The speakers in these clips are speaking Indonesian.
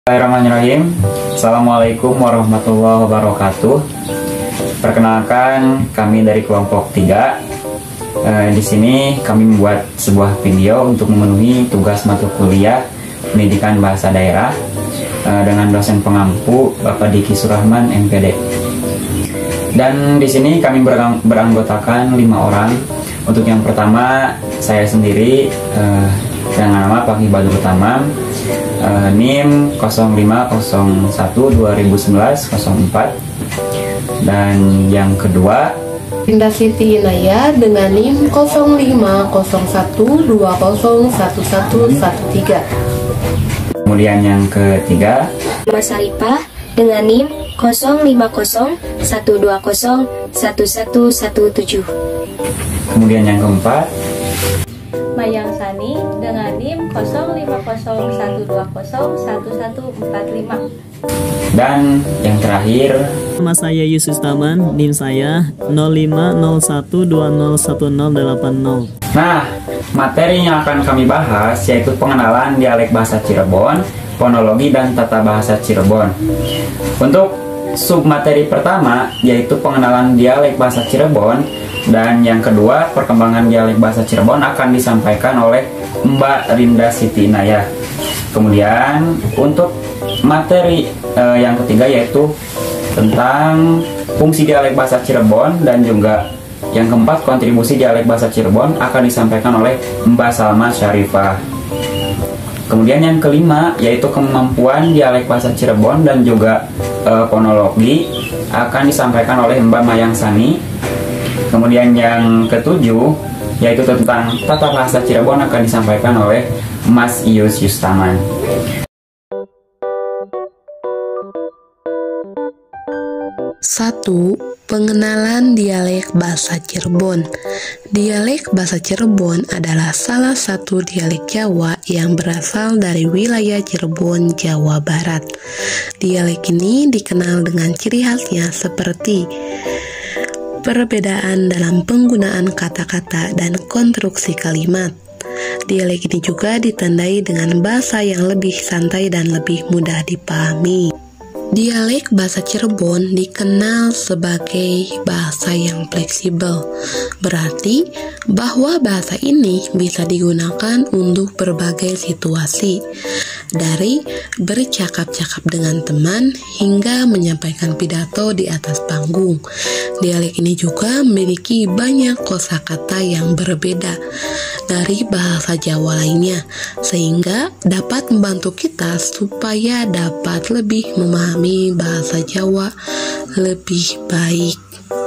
Bismillahirrahmanirrahim. Assalamualaikum warahmatullahi wabarakatuh. Perkenalkan, kami dari kelompok 3. Di sini kami membuat sebuah video untuk memenuhi tugas mata kuliah pendidikan bahasa daerah dengan dosen pengampu Bapak Diki Surahman MPD. Dan di sini kami beranggotakan 5 orang. Untuk yang pertama, saya sendiri dengan nama Pak Hibadur Tamam, NIM 0501-2019-04. Dan yang kedua, Indah Siti Inaya dengan NIM 0501-2011-13. kemudian yang ketiga, Mas Arifah dengan NIM 0501201117. kemudian yang keempat, Mayang Sani dengan NIM 0501201145. dan yang terakhir, Nama saya Yusuf Taman, NIM saya 0501201080. Nah, materi yang akan kami bahas yaitu pengenalan dialek bahasa Cirebon, fonologi dan tata bahasa Cirebon. Untuk submateri pertama yaitu pengenalan dialek bahasa Cirebon, dan yang kedua perkembangan dialek bahasa Cirebon akan disampaikan oleh Mbak Rinda Siti Inayah. Kemudian untuk materi yang ketiga yaitu tentang fungsi dialek bahasa Cirebon, dan juga yang keempat kontribusi dialek bahasa Cirebon akan disampaikan oleh Mbak Salma Syarifah. Kemudian yang kelima yaitu kemampuan dialek bahasa Cirebon dan juga fonologi akan disampaikan oleh Mbak Mayang Sani. Kemudian yang ketujuh yaitu tentang tata bahasa Cirebon akan disampaikan oleh Mas Ius Yustaman. Satu, pengenalan dialek bahasa Cirebon. Dialek bahasa Cirebon adalah salah satu dialek Jawa yang berasal dari wilayah Cirebon, Jawa Barat. Dialek ini dikenal dengan ciri khasnya seperti perbedaan dalam penggunaan kata-kata dan konstruksi kalimat. Dialek ini juga ditandai dengan bahasa yang lebih santai dan lebih mudah dipahami. Dialek bahasa Cirebon dikenal sebagai bahasa yang fleksibel, berarti bahwa bahasa ini bisa digunakan untuk berbagai situasi, dari bercakap-cakap dengan teman hingga menyampaikan pidato di atas panggung. Dialek ini juga memiliki banyak kosakata yang berbeda dari bahasa Jawa lainnya, sehingga dapat membantu kita supaya dapat lebih memahami bahasa Jawa lebih baik.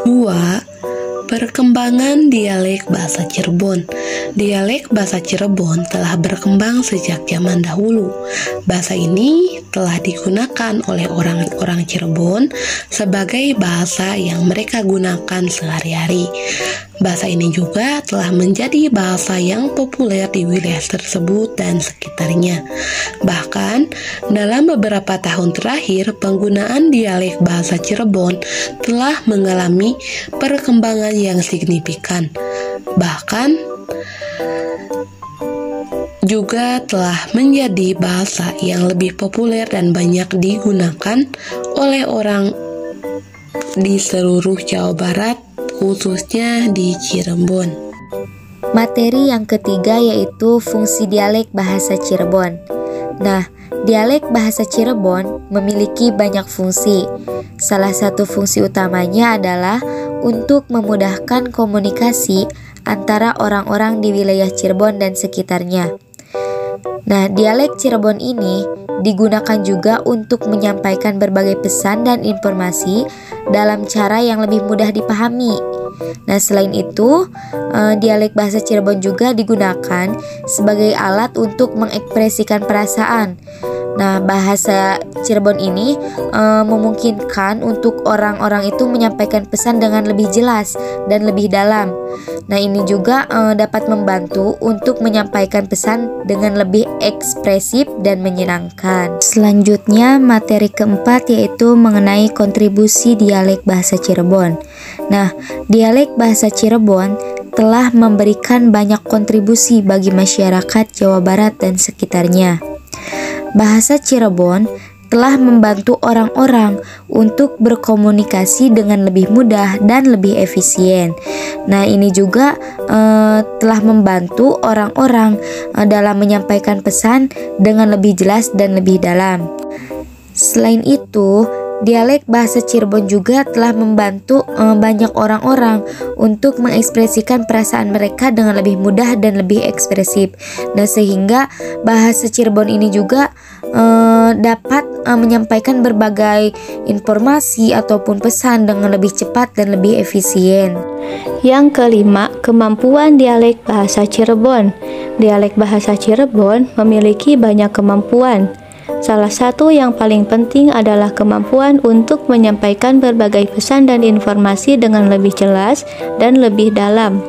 2. Perkembangan dialek bahasa Cirebon. Dialek bahasa Cirebon telah berkembang sejak zaman dahulu. Bahasa ini telah digunakan oleh orang-orang Cirebon sebagai bahasa yang mereka gunakan sehari-hari. Bahasa ini juga telah menjadi bahasa yang populer di wilayah tersebut dan sekitarnya. Bahkan, dalam beberapa tahun terakhir, penggunaan dialek bahasa Cirebon telah mengalami perkembangan yang signifikan. Bahkan, juga telah menjadi bahasa yang lebih populer dan banyak digunakan oleh orang di seluruh Jawa Barat, khususnya di Cirebon. Materi yang ketiga yaitu fungsi dialek bahasa Cirebon. Nah, dialek bahasa Cirebon memiliki banyak fungsi. Salah satu fungsi utamanya adalah untuk memudahkan komunikasi antara orang-orang di wilayah Cirebon dan sekitarnya. Nah, dialek Cirebon ini digunakan juga untuk menyampaikan berbagai pesan dan informasi dalam cara yang lebih mudah dipahami. Nah, selain itu, dialek bahasa Cirebon juga digunakan sebagai alat untuk mengekspresikan perasaan. Nah, bahasa Cirebon ini memungkinkan untuk orang-orang itu menyampaikan pesan dengan lebih jelas dan lebih dalam. Nah, ini juga dapat membantu untuk menyampaikan pesan dengan lebih ekspresif dan menyenangkan. Selanjutnya, materi keempat yaitu mengenai kontribusi dialek bahasa Cirebon. Nah, dialek bahasa Cirebon telah memberikan banyak kontribusi bagi masyarakat Jawa Barat dan sekitarnya. Bahasa Cirebon telah membantu orang-orang untuk berkomunikasi dengan lebih mudah dan lebih efisien. Nah, ini juga telah membantu orang-orang dalam menyampaikan pesan dengan lebih jelas dan lebih dalam. Selain itu, dialek bahasa Cirebon juga telah membantu banyak orang-orang untuk mengekspresikan perasaan mereka dengan lebih mudah dan lebih ekspresif. Nah, sehingga bahasa Cirebon ini juga dapat menyampaikan berbagai informasi ataupun pesan dengan lebih cepat dan lebih efisien. Yang kelima, kemampuan dialek bahasa Cirebon. Dialek bahasa Cirebon memiliki banyak kemampuan. Salah satu yang paling penting adalah kemampuan untuk menyampaikan berbagai pesan dan informasi dengan lebih jelas dan lebih dalam.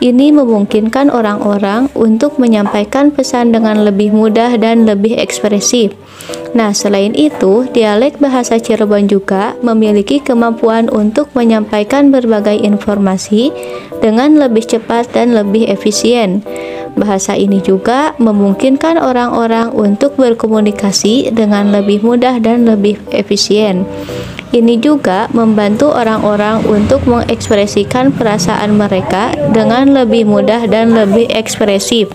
Ini memungkinkan orang-orang untuk menyampaikan pesan dengan lebih mudah dan lebih ekspresif. Nah, selain itu, dialek bahasa Cirebon juga memiliki kemampuan untuk menyampaikan berbagai informasi dengan lebih cepat dan lebih efisien. Bahasa ini juga memungkinkan orang-orang untuk berkomunikasi dengan lebih mudah dan lebih efisien. Ini juga membantu orang-orang untuk mengekspresikan perasaan mereka dengan lebih mudah dan lebih ekspresif.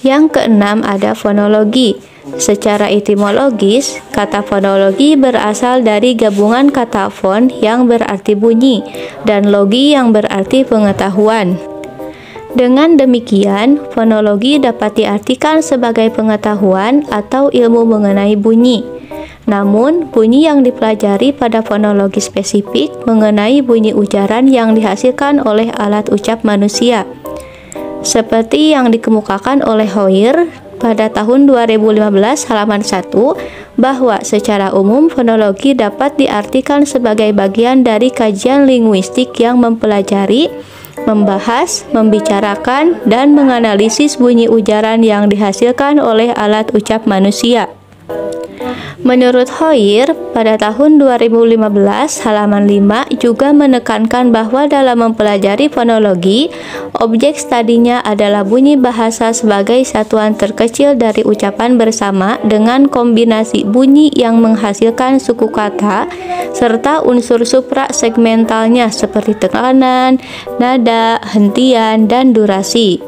Yang keenam ada fonologi. Secara etimologis, kata fonologi berasal dari gabungan kata fon yang berarti bunyi dan logi yang berarti pengetahuan. Dengan demikian, fonologi dapat diartikan sebagai pengetahuan atau ilmu mengenai bunyi. Namun, bunyi yang dipelajari pada fonologi spesifik mengenai bunyi ujaran yang dihasilkan oleh alat ucap manusia. Seperti yang dikemukakan oleh Hoyer pada tahun 2015 halaman 1, bahwa secara umum fonologi dapat diartikan sebagai bagian dari kajian linguistik yang mempelajari, membahas, membicarakan, dan menganalisis bunyi ujaran yang dihasilkan oleh alat ucap manusia. Menurut Hoyer, pada tahun 2015 halaman 5 juga menekankan bahwa dalam mempelajari fonologi, objek studinya adalah bunyi bahasa sebagai satuan terkecil dari ucapan bersama dengan kombinasi bunyi yang menghasilkan suku kata serta unsur supra-segmentalnya seperti tekanan, nada, hentian, dan durasi.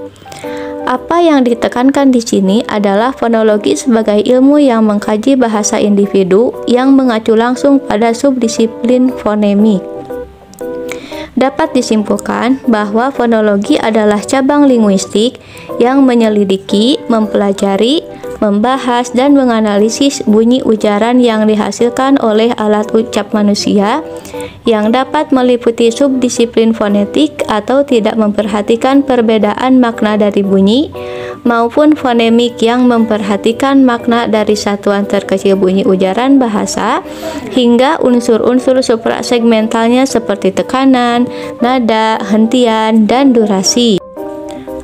Apa yang ditekankan di sini adalah fonologi sebagai ilmu yang mengkaji bahasa individu yang mengacu langsung pada subdisiplin fonemik. Dapat disimpulkan bahwa fonologi adalah cabang linguistik yang menyelidiki, mempelajari, membahas, dan menganalisis bunyi ujaran yang dihasilkan oleh alat ucap manusia yang dapat meliputi subdisiplin fonetik atau tidak memperhatikan perbedaan makna dari bunyi, maupun fonemik yang memperhatikan makna dari satuan terkecil bunyi ujaran bahasa hingga unsur-unsur suprasegmentalnya seperti tekanan, nada, hentian, dan durasi.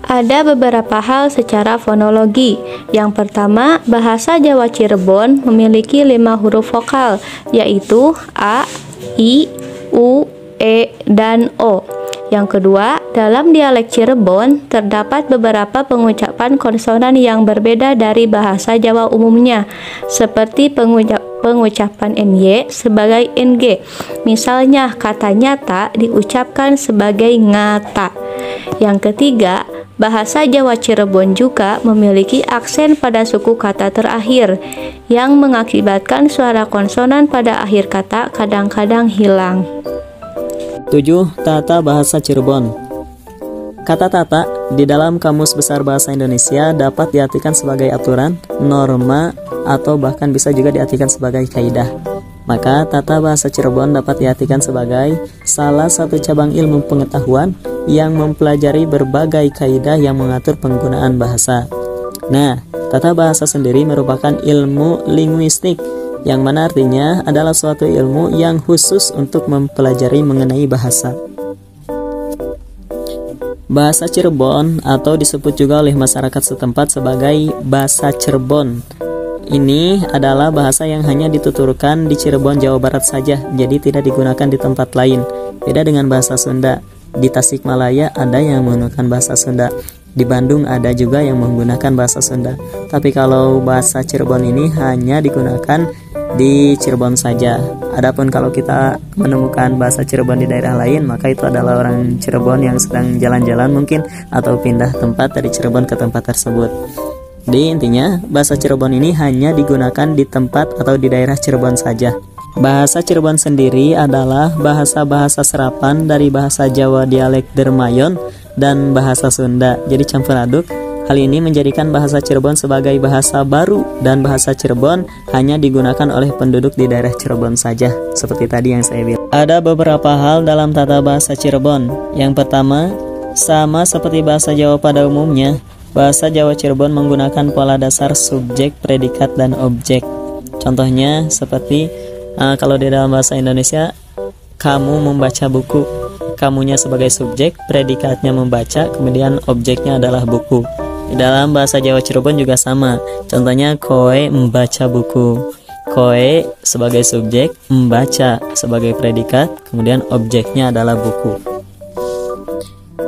Ada beberapa hal secara fonologi. Yang pertama, bahasa Jawa Cirebon memiliki 5 huruf vokal, yaitu A, I, U, E, dan O. Yang kedua, dalam dialek Cirebon terdapat beberapa pengucapan konsonan yang berbeda dari bahasa Jawa umumnya, seperti pengucapan NY sebagai NG. Misalnya, kata nyata diucapkan sebagai ngata. Yang ketiga, bahasa Jawa Cirebon juga memiliki aksen pada suku kata terakhir yang mengakibatkan suara konsonan pada akhir kata kadang-kadang hilang. 7. Tata bahasa Cirebon. Kata tata di dalam Kamus Besar Bahasa Indonesia dapat diartikan sebagai aturan, norma, atau bahkan bisa juga diartikan sebagai kaidah. Maka tata bahasa Cirebon dapat diartikan sebagai salah satu cabang ilmu pengetahuan yang mempelajari berbagai kaidah yang mengatur penggunaan bahasa. Nah, tata bahasa sendiri merupakan ilmu linguistik, yang mana artinya adalah suatu ilmu yang khusus untuk mempelajari mengenai bahasa. Bahasa Cirebon atau disebut juga oleh masyarakat setempat sebagai bahasa Cirebon. Ini adalah bahasa yang hanya dituturkan di Cirebon, Jawa Barat saja, jadi tidak digunakan di tempat lain. Beda dengan bahasa Sunda. Di Tasikmalaya ada yang menggunakan bahasa Sunda. Di Bandung ada juga yang menggunakan bahasa Sunda. Tapi kalau bahasa Cirebon ini hanya digunakan di Cirebon saja. Adapun kalau kita menemukan bahasa Cirebon di daerah lain, maka itu adalah orang Cirebon yang sedang jalan-jalan mungkin atau pindah tempat dari Cirebon ke tempat tersebut. Jadi intinya bahasa Cirebon ini hanya digunakan di tempat atau di daerah Cirebon saja. Bahasa Cirebon sendiri adalah bahasa-bahasa serapan dari bahasa Jawa dialek Dermayon dan bahasa Sunda, jadi campur aduk. Hal ini menjadikan bahasa Cirebon sebagai bahasa baru dan bahasa Cirebon hanya digunakan oleh penduduk di daerah Cirebon saja, seperti tadi yang saya bilang. Ada beberapa hal dalam tata bahasa Cirebon. Yang pertama, sama seperti bahasa Jawa pada umumnya, bahasa Jawa Cirebon menggunakan pola dasar subjek, predikat, dan objek. Contohnya seperti kalau di dalam bahasa Indonesia, kamu membaca buku. Kamunya sebagai subjek, predikatnya membaca, kemudian objeknya adalah buku. Di dalam bahasa Jawa Cirebon juga sama. Contohnya, koe membaca buku. Koe sebagai subjek, membaca sebagai predikat, kemudian objeknya adalah buku.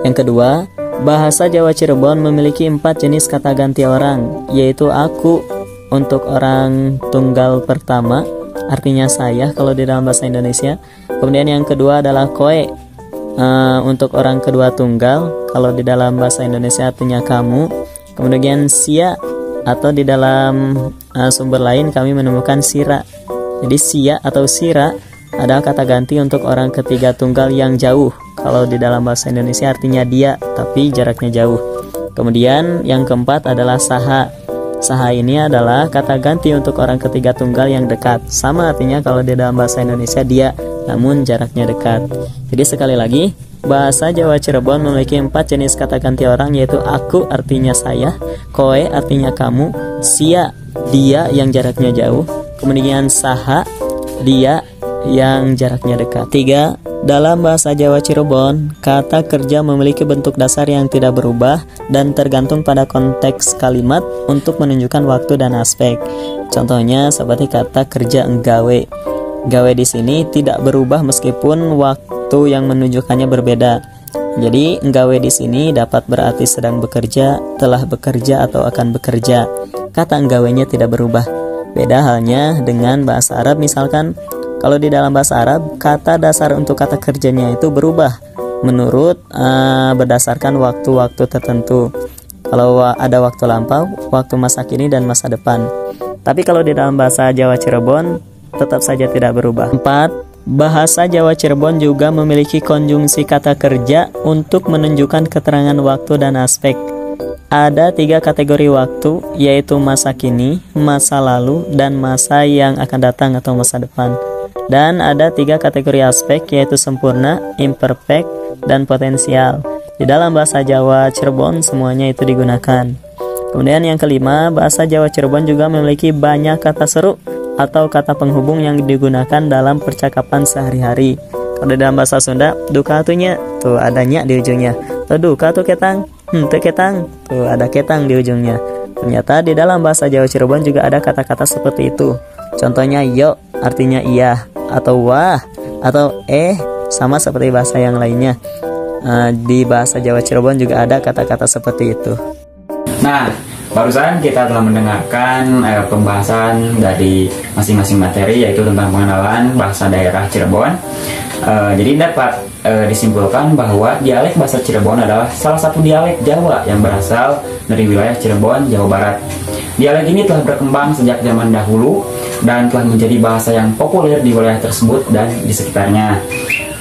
Yang kedua, bahasa Jawa Cirebon memiliki 4 jenis kata ganti orang, yaitu aku untuk orang tunggal pertama, artinya saya kalau di dalam bahasa Indonesia. Kemudian yang kedua adalah koe untuk orang kedua tunggal, kalau di dalam bahasa Indonesia artinya kamu. Kemudian sia, atau di dalam sumber lain kami menemukan sira. Jadi sia atau sira adalah kata ganti untuk orang ketiga tunggal yang jauh. Kalau di dalam bahasa Indonesia artinya dia, tapi jaraknya jauh. Kemudian yang keempat adalah saha. Saha ini adalah kata ganti untuk orang ketiga tunggal yang dekat. Sama artinya kalau di dalam bahasa Indonesia dia, namun jaraknya dekat. Jadi sekali lagi, bahasa Jawa Cirebon memiliki 4 jenis kata ganti orang, yaitu aku artinya saya, koe artinya kamu, sia dia yang jaraknya jauh, kemudian saha dia yang jaraknya dekat. 3. Dalam bahasa Jawa Cirebon, kata kerja memiliki bentuk dasar yang tidak berubah dan tergantung pada konteks kalimat untuk menunjukkan waktu dan aspek. Contohnya seperti kata kerja enggawe. Gawe di sini tidak berubah meskipun waktu yang menunjukkannya berbeda. Jadi enggawe di sini dapat berarti sedang bekerja, telah bekerja, atau akan bekerja. Kata enggawenya tidak berubah. Beda halnya dengan bahasa Arab, misalkan kalau di dalam bahasa Arab, kata dasar untuk kata kerjanya itu berubah menurut berdasarkan waktu-waktu tertentu. Kalau ada waktu lampau, waktu masa kini, dan masa depan. Tapi kalau di dalam bahasa Jawa Cirebon, tetap saja tidak berubah. 4. Bahasa Jawa Cirebon juga memiliki konjungsi kata kerja untuk menunjukkan keterangan waktu dan aspek. Ada 3 kategori waktu, yaitu masa kini, masa lalu, dan masa yang akan datang atau masa depan. Dan ada 3 kategori aspek, yaitu sempurna, imperfect, dan potensial. Di dalam bahasa Jawa Cirebon semuanya itu digunakan. Kemudian yang kelima, bahasa Jawa Cirebon juga memiliki banyak kata seru atau kata penghubung yang digunakan dalam percakapan sehari-hari. Kalau dalam bahasa Sunda, duka atunya, tuh ada nya di ujungnya. Tuh duka tuh ketang, tuh ketang, tuh ada ketang di ujungnya. Ternyata di dalam bahasa Jawa Cirebon juga ada kata-kata seperti itu. Contohnya yo artinya iya, atau wah, atau sama seperti bahasa yang lainnya. Di bahasa Jawa Cirebon juga ada kata-kata seperti itu. Nah, barusan kita telah mendengarkan pembahasan dari masing-masing materi, yaitu tentang pengenalan bahasa daerah Cirebon. Jadi dapat disimpulkan bahwa dialek bahasa Cirebon adalah salah satu dialek Jawa yang berasal dari wilayah Cirebon, Jawa Barat. Dialek ini telah berkembang sejak zaman dahulu dan telah menjadi bahasa yang populer di wilayah tersebut dan di sekitarnya.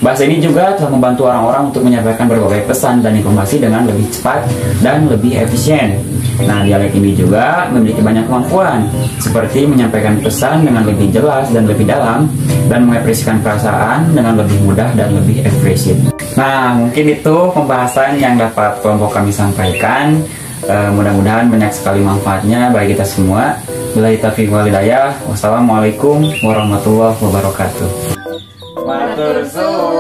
Bahasa ini juga telah membantu orang-orang untuk menyampaikan berbagai pesan dan informasi dengan lebih cepat dan lebih efisien. Nah, dialek ini juga memiliki banyak kemampuan, seperti menyampaikan pesan dengan lebih jelas dan lebih dalam, dan mengekspresikan perasaan dengan lebih mudah dan lebih ekspresif. Nah, mungkin itu pembahasan yang dapat kelompok kami sampaikan. Mudah-mudahan banyak sekali manfaatnya bagi kita semua. Billahi taufiq wal hidayah. Wassalamualaikum warahmatullahi wabarakatuh. Matur suwun.